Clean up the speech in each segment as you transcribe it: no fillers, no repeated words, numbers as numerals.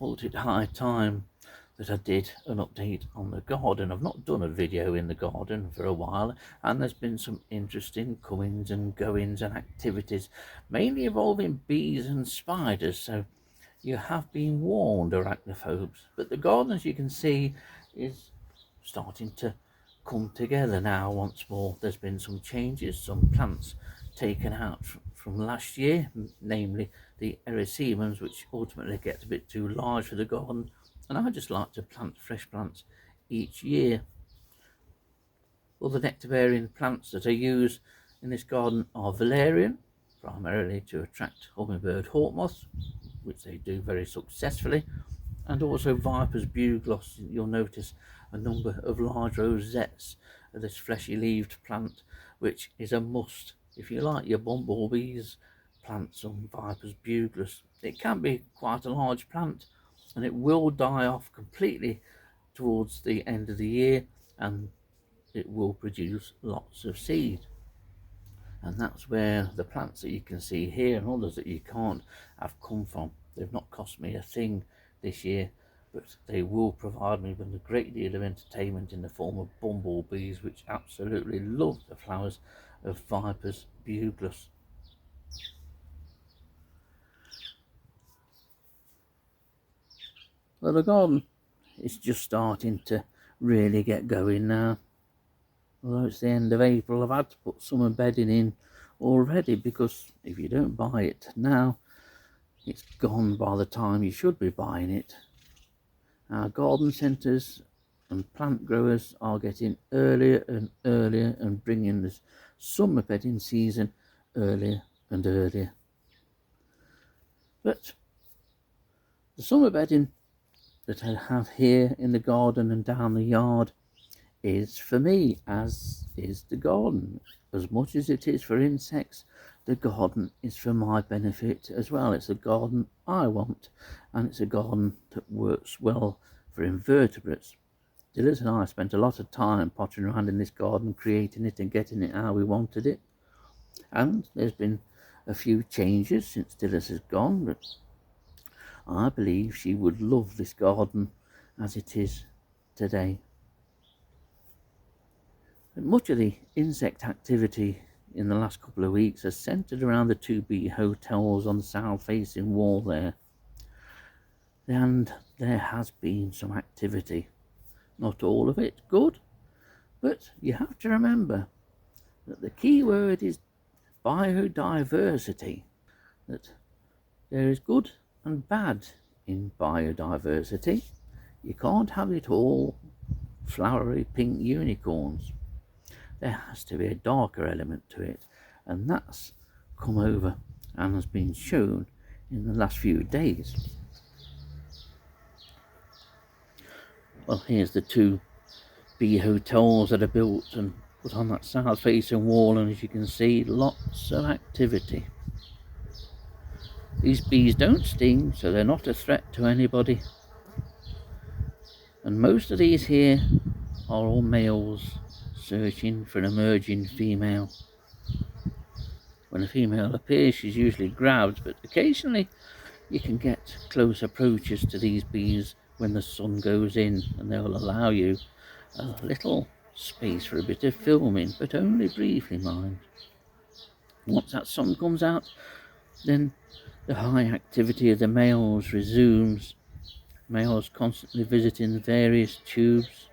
thought it high time that I did an update on the garden. I've not done a video in the garden for a while, and there's been some interesting comings and goings and activities, mainly involving bees and spiders, so you have been warned, arachnophobes. But the garden, as you can see, is starting to come together now once more. There's been some changes, some plants taken out from last year, namely the ericemums, which ultimately get a bit too large for the garden, and I just like to plant fresh plants each year. Other nectar-bearing plants that I use in this garden are valerian, primarily to attract hummingbird hawk moths, which they do very successfully, and also Viper's bugloss. You'll notice a number of large rosettes of this fleshy leaved plant, which is a must. If you like your bumblebees, plant some Viper's bugloss. It can be quite a large plant, and it will die off completely towards the end of the year, and it will produce lots of seed. And that's where the plants that you can see here and others that you can't have come from. They've not cost me a thing this year, but they will provide me with a great deal of entertainment in the form of bumblebees, which absolutely love the flowers of Viper's bugloss. Well, the garden is just starting to really get going now. Although it's the end of April, I've had to put summer bedding in already, because if you don't buy it now, it's gone by the time you should be buying it. Our garden centres and plant growers are getting earlier and earlier and bringing this summer bedding season earlier and earlier. But the summer bedding that I have here in the garden and down the yard is for me, as is the garden. As much as it is for insects, the garden is for my benefit as well. It's a garden I want, and it's a garden that works well for invertebrates. Dillis and I spent a lot of time pottering around in this garden, creating it and getting it how we wanted it. And there's been a few changes since Dillis has gone, but I believe she would love this garden as it is today. But much of the insect activity in the last couple of weeks has centred around the two bee hotels on the south facing wall there. And there has been some activity. Not all of it good, but you have to remember that the key word is biodiversity. That there is good and bad in biodiversity. You can't have it all flowery pink unicorns. There has to be a darker element to it, and that's come over and has been shown in the last few days. Well, here's the two bee hotels that are built and put on that south facing wall, and as you can see, lots of activity. These bees don't sting, so they're not a threat to anybody, and most of these here are all males searching for an emerging female. When a female appears, she's usually grabbed, but occasionally you can get close approaches to these bees when the sun goes in, and they'll allow you a little space for a bit of filming, but only briefly, mind. Once that sun comes out, then the high activity of the males resumes. Males constantly visiting the various tubes,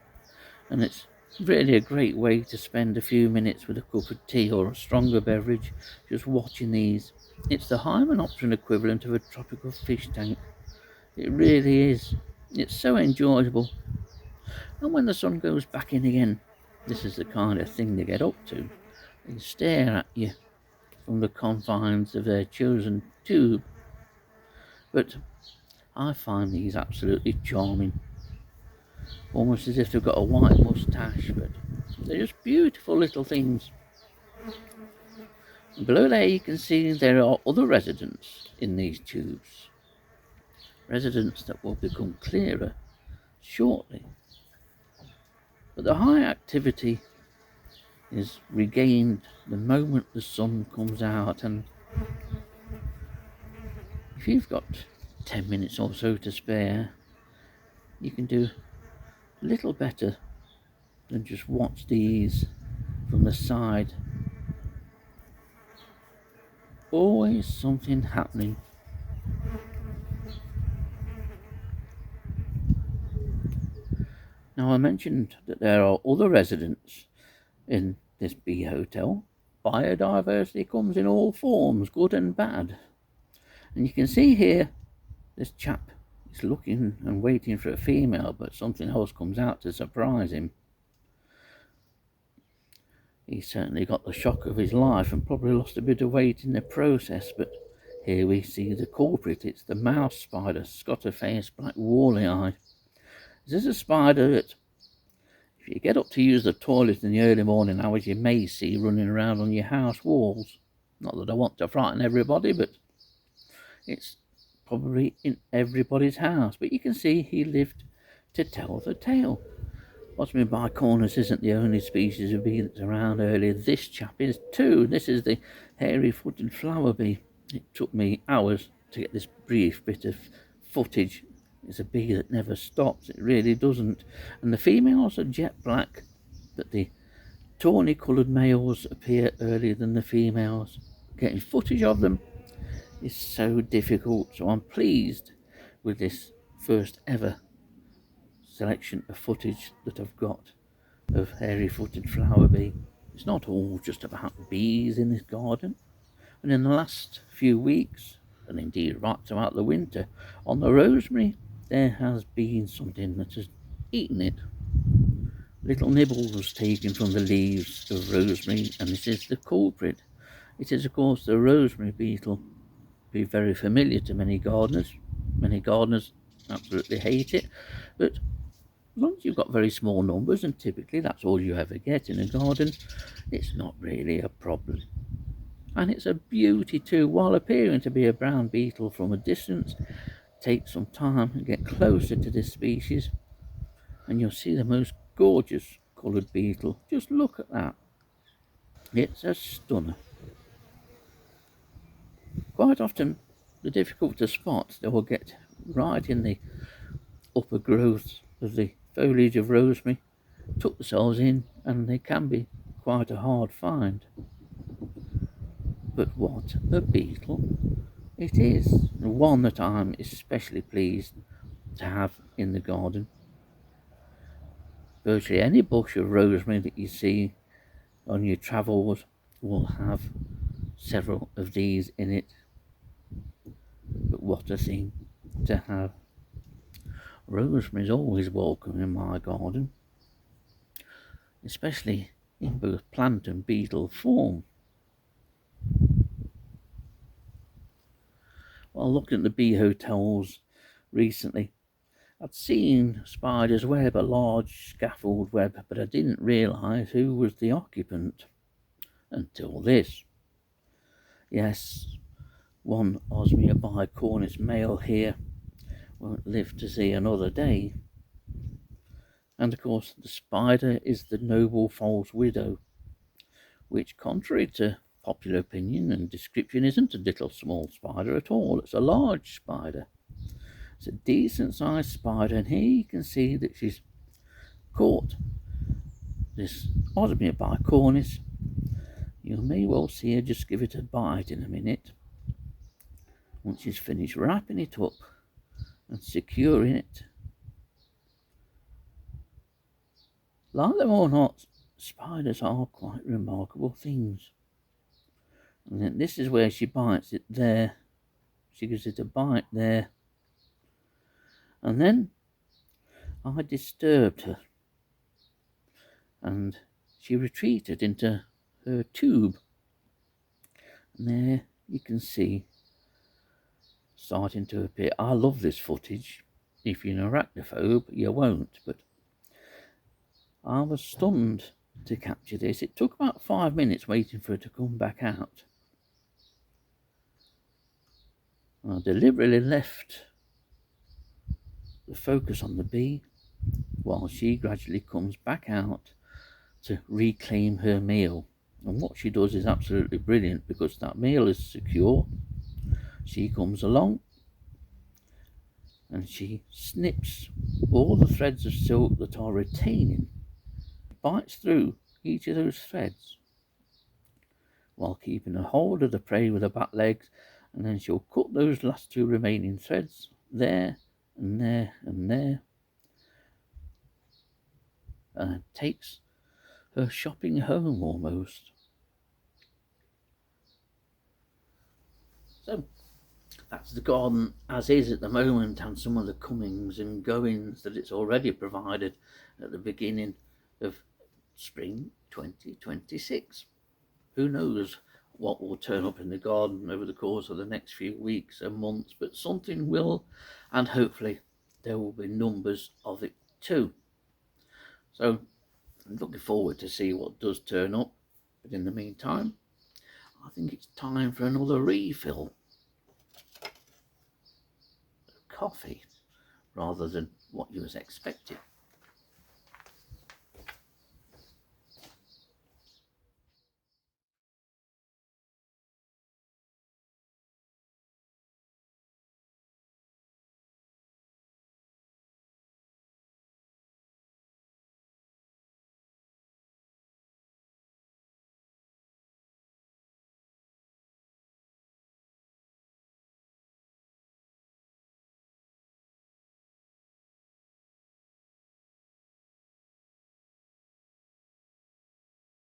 and it's really a great way to spend a few minutes with a cup of tea or a stronger beverage, just watching these. It's the hymenopteron equivalent of a tropical fish tank. It really is. It's so enjoyable. And when the sun goes back in again, this is the kind of thing they get up to. They stare at you from the confines of their chosen tube. But I find these absolutely charming. Almost as if they've got a white moustache, but they're just beautiful little things. And below there you can see there are other residents in these tubes. Residents that will become clearer shortly. But the high activity is regained the moment the sun comes out, and if you've got 10 minutes or so to spare, you can do a little better than just watch these from the side. Always something happening. Now, I mentioned that there are other residents in this bee hotel. Biodiversity comes in all forms, good and bad. And you can see here, this chap is looking and waiting for a female, but something else comes out to surprise him. He certainly got the shock of his life and probably lost a bit of weight in the process, but here we see the culprit. It's the mouse spider, Scottophilus black wally eye. This is a spider that, if you get up to use the toilet in the early morning hours, you may see running around on your house walls. Not that I want to frighten everybody, but it's probably in everybody's house. But you can see he lived to tell the tale. Osmia bicornis isn't the only species of bee that's around earlier. This chap is too. This is the hairy-footed flower bee. It took me hours to get this brief bit of footage. It's a bee that never stops. It really doesn't. And the females are jet black, but the tawny-coloured males appear earlier than the females. Getting footage of them is so difficult, so I'm pleased with this first ever selection of footage that I've got of hairy-footed flower bee. It's not all just about bees in this garden, and in the last few weeks, and indeed right throughout the winter, on the rosemary there has been something that has eaten it. Little nibbles taken from the leaves of rosemary, and this is the culprit. It is of course the rosemary beetle. Be very familiar to many gardeners. Many gardeners absolutely hate it, but as long as you've got very small numbers, and typically that's all you ever get in a garden, it's not really a problem. And it's a beauty too. While appearing to be a brown beetle from a distance, take some time and get closer to this species, and you'll see the most gorgeous coloured beetle. Just look at that. It's a stunner. Quite often, they're difficult to spot. They will get right in the upper growth of the foliage of rosemary, tuck themselves in, and they can be quite a hard find. But what a beetle it is, and one that I'm especially pleased to have in the garden. Virtually any bush of rosemary that you see on your travels will have several of these in it. But what a thing to have. Rosemary is always welcome in my garden, especially in both plant and beetle form. While looking at the bee hotels recently, I'd seen spider's web, a large scaffold web, but I didn't realise who was the occupant until this. Yes, one Osmia bicornis male here won't live to see another day. And of course the spider is the noble false widow, which, contrary to popular opinion and description, isn't a little small spider at all. It's a large spider. It's a decent sized spider, and here you can see that she's caught this Osmia bicornis. You may well see her just give it a bite in a minute. Once she's finished wrapping it up and securing it. Like them or not, spiders are quite remarkable things. And then this is where she bites it there. She gives it a bite there. And then I disturbed her, and she retreated into her tube. And there you can see starting to appear. I love this footage. If you're an arachnophobe, you won't, but I was stunned to capture this. It took about 5 minutes waiting for her to come back out. I deliberately left the focus on the bee while she gradually comes back out to reclaim her meal. And what she does is absolutely brilliant, because that meal is secure. She comes along and she snips all the threads of silk that are retaining, bites through each of those threads while keeping a hold of the prey with her back legs, and then she'll cut those last two remaining threads there and there and there, and takes her shopping home almost. So that's the garden as is at the moment, and some of the comings and goings that it's already provided at the beginning of spring 2026. Who knows what will turn up in the garden over the course of the next few weeks and months, but something will, and hopefully there will be numbers of it too. So I'm looking forward to see what does turn up, but in the meantime I think it's time for another refill of coffee rather than what you was expecting.